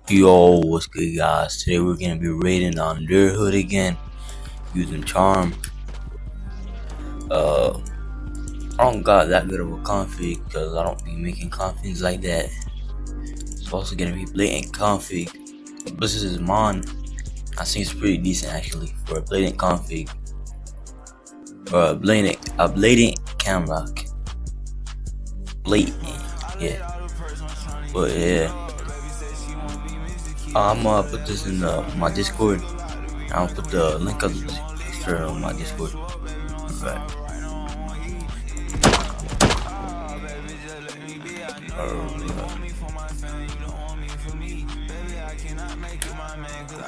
Yo, what's good, guys? Today we're gonna be raiding on underhood again using charm. I don't got that good of a config because I don't be making configs like that. It's also gonna be blatant config. This is mon. I think it's pretty decent actually for a blatant config or a blatant CAMLOCK. Blatant, yeah. But yeah, I'm gonna put this in my Discord. I'll put the link of the external on my Discord. Right.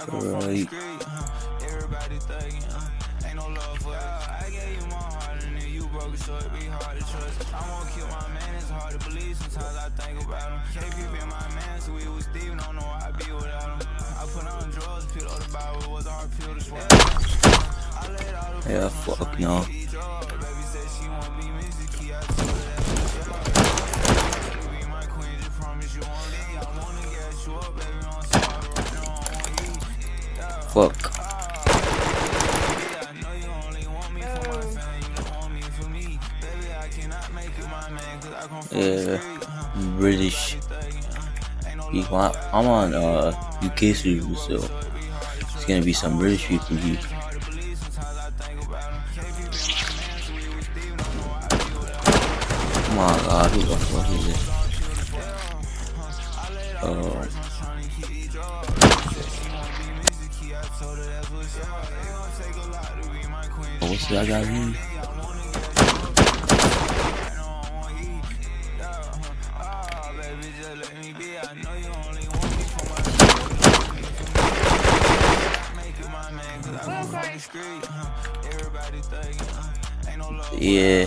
Alright. Everybody thugging, ain't no love for I gave you my heart and then you broke it, so it be hard to trust. I won't kill my man, it's hard to believe. Sometimes I think about him. KP been my man, so we was Steve, don't know how I be without him. I put on drugs, pill the Bible, was hard pill to swallow. Yeah, fuck no. Baby said she won't be Mrs. Key, I told her that you be my queen, just promise you won't leave. I wanna get you up, baby, I'm sorry right now, I won't eat. Fuck. Yeah, British people. I'm on UK server, so it's gonna be some British people here. Oh my god, who the fuck is this? What's that I got here? Yeah.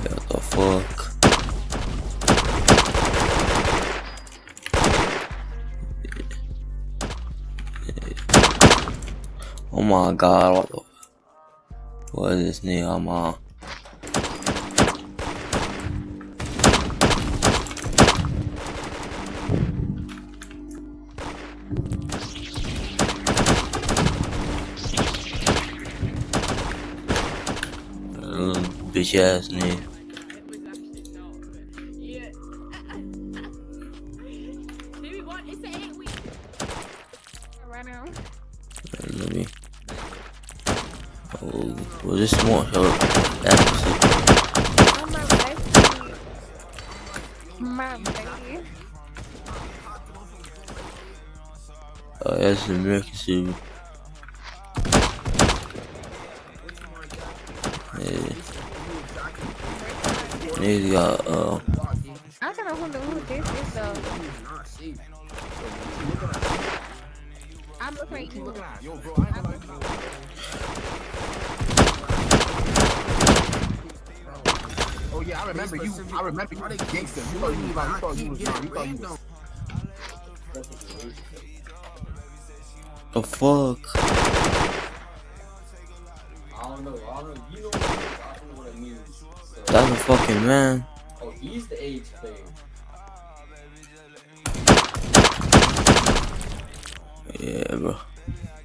What the fuck? Oh my god, what is this name? I'm on. Bitch ass nigga. Let me. Oh, well, this won't help. That's that's the American server. Yeah. Niggas got I don't know who this is though. I'm looking at you. Oh yeah, I remember you. I remember you. Gangster. You thought you was. the fuck? I don't know. You know what it means. So. That's a fucking man. Oh, he's the age player. Yeah, bro.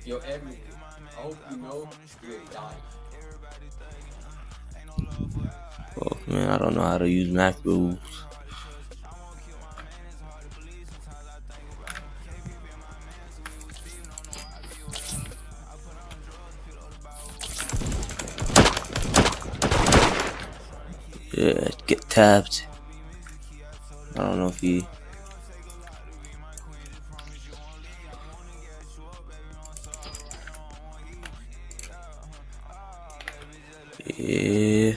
Yo, everything. I hope you know you'll die. Fuck, man, I don't know how to use macros. Yeah, get tapped. I don't know if he. Yeah.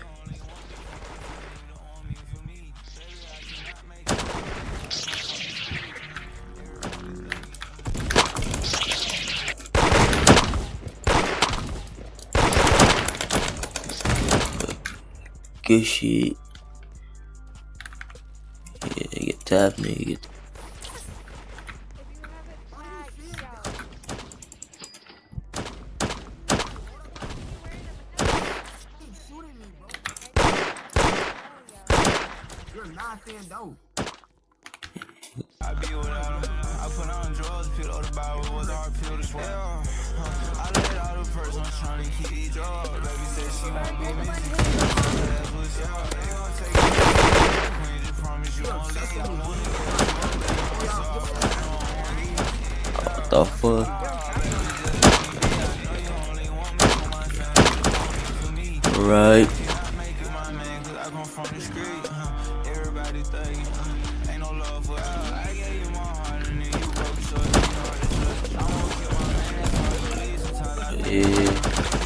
Good shit. Yeah, get tapped, nigga. you're not saying dope. I be without him. I put on drugs, pill out the bottle, was a hard pill to swallow. I let out the purse, I'm trying to keep these drugs. Baby said she won't be missing. That's what's up. They gon' take it. Queen just promise you won't leave. I wanna get What the fuck? Right. I come from the street, everybody thinking, ain't no love for us. I gave you my heart and then you broke it, so it's hard to trust. I won't kill my man, that's hard to believe. Sometimes I think